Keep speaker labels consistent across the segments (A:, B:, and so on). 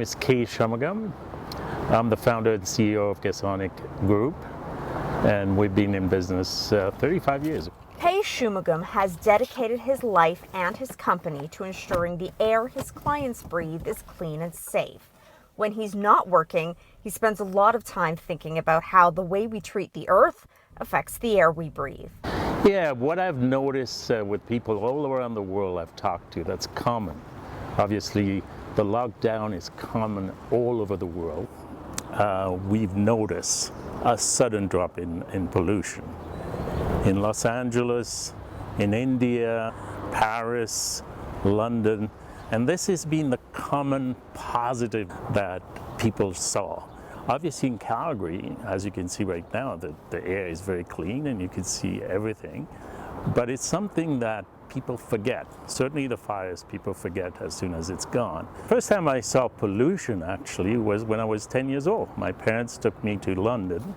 A: is Kay Shanmugam. I'm the founder and CEO of Gasonic Group, and we've been in business 35 years.
B: Kay Shanmugam has dedicated his life and his company to ensuring the air his clients breathe is clean and safe. When he's not working, he spends a lot of time thinking about how the way we treat the earth affects the air we breathe.
A: Yeah, what I've noticed with people all around the world I've talked to, that's common. Obviously, the lockdown is common all over the world. We've noticed a sudden drop in pollution. In Los Angeles, in India, Paris, London, and this has been the common positive that people saw. Obviously in Calgary, as you can see right now, the air is very clean and you can see everything, but it's something that people forget. Certainly the fires people forget as soon as it's gone. First time I saw pollution actually was when I was 10 years old. My parents took me to London,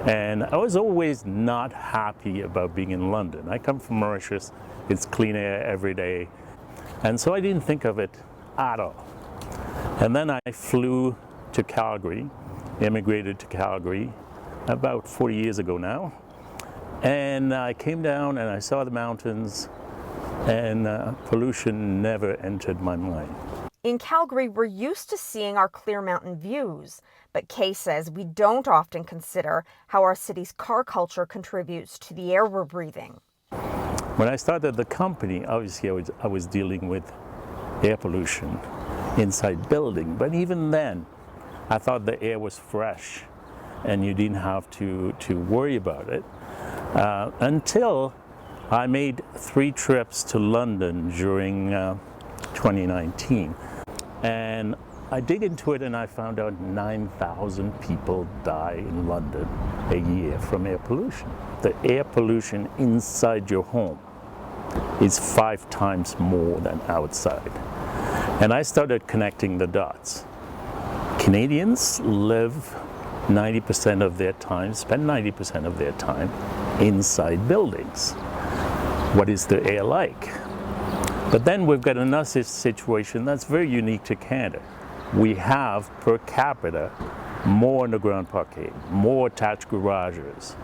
A: and I was always not happy about being in London. I come from Mauritius, it's clean air every day, and so I didn't think of it at all. And then I flew to Calgary, immigrated to Calgary about 40 years ago now, and I came down and I saw the mountains, and pollution never entered my mind.
B: In Calgary, we're used to seeing our clear mountain views, but Kay says we don't often consider how our city's car culture contributes to the air we're breathing.
A: When I started the company, obviously I was dealing with air pollution inside building, but even then I thought the air was fresh and you didn't have to worry about it until I made 3 trips to London during 2019. And I dig into it and I found out 9,000 people die in London a year from air pollution. The air pollution inside your home is 5 times more than outside. And I started connecting the dots. Canadians live 90% of their time, spend 90% of their time inside buildings. What is the air like? But then we've got another situation that's very unique to Canada. We have per capita more underground parking, more attached garages.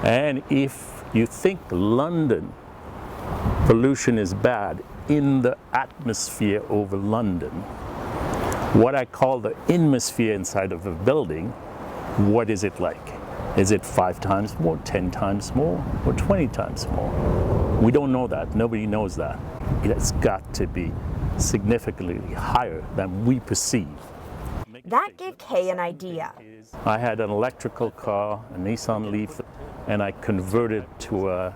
A: And if you think London pollution is bad in the atmosphere over London, what I call the inmosphere inside of a building, what is it like? Is it 5 times more, 10 times more, or 20 times more? We don't know that. Nobody knows that. It's got to be significantly higher than we perceive.
B: That gave Kay an idea.
A: I had an electrical car, a Nissan Leaf, and I converted to a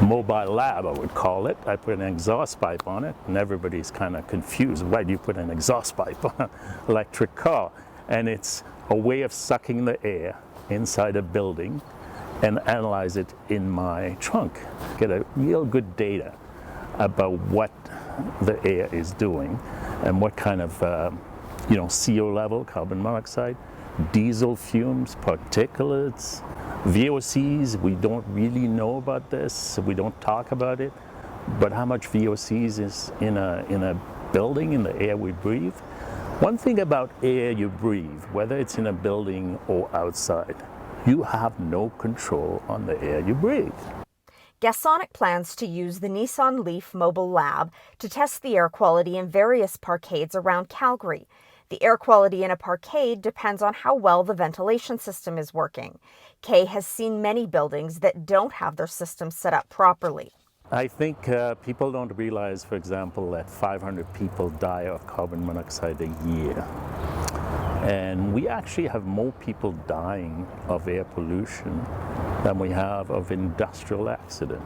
A: mobile lab, I would call it. I put an exhaust pipe on it, and everybody's kind of confused. Why do you put an exhaust pipe on an electric car? And it's a way of sucking the air inside a building and analyze it in my trunk. Get a real good data about what the air is doing and what kind of CO level, carbon monoxide, diesel fumes, particulates, VOCs. We don't really know about this, we don't talk about it, but how much VOCs is in a building, in the air we breathe. One thing about air you breathe, whether it's in a building or outside, you have no control on the air you breathe.
B: Gasonic plans to use the Nissan Leaf mobile lab to test the air quality in various parkades around Calgary. The air quality in a parkade depends on how well the ventilation system is working. Kay has seen many buildings that don't have their systems set up properly.
A: I think people don't realize, for example, that 500 people die of carbon monoxide a year. And we actually have more people dying of air pollution than we have of industrial accident.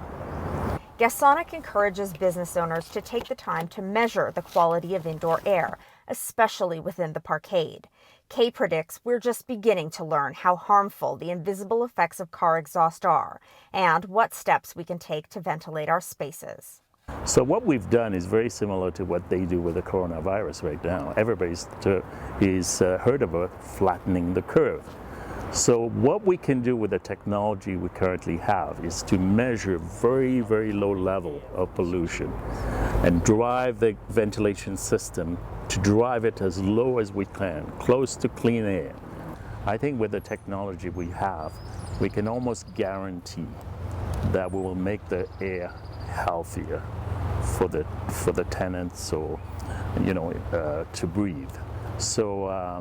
B: Gasonic encourages business owners to take the time to measure the quality of indoor air, especially within the parkade. Kay predicts we're just beginning to learn how harmful the invisible effects of car exhaust are and what steps we can take to ventilate our spaces.
A: So what we've done is very similar to what they do with the coronavirus right now. Everybody's heard about flattening the curve. So what we can do with the technology we currently have is to measure very, very low level of pollution and drive the ventilation system to drive it as low as we can, close to clean air. I think with the technology we have, we can almost guarantee that we will make the air healthier for the tenants or to breathe. So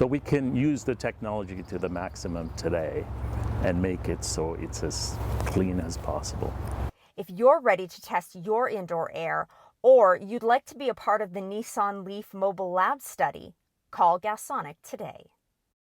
A: we can use the technology to the maximum today and make it so it's as clean as possible.
B: If you're ready to test your indoor air, or you'd like to be a part of the Nissan Leaf Mobile Lab study, call Gasonic today.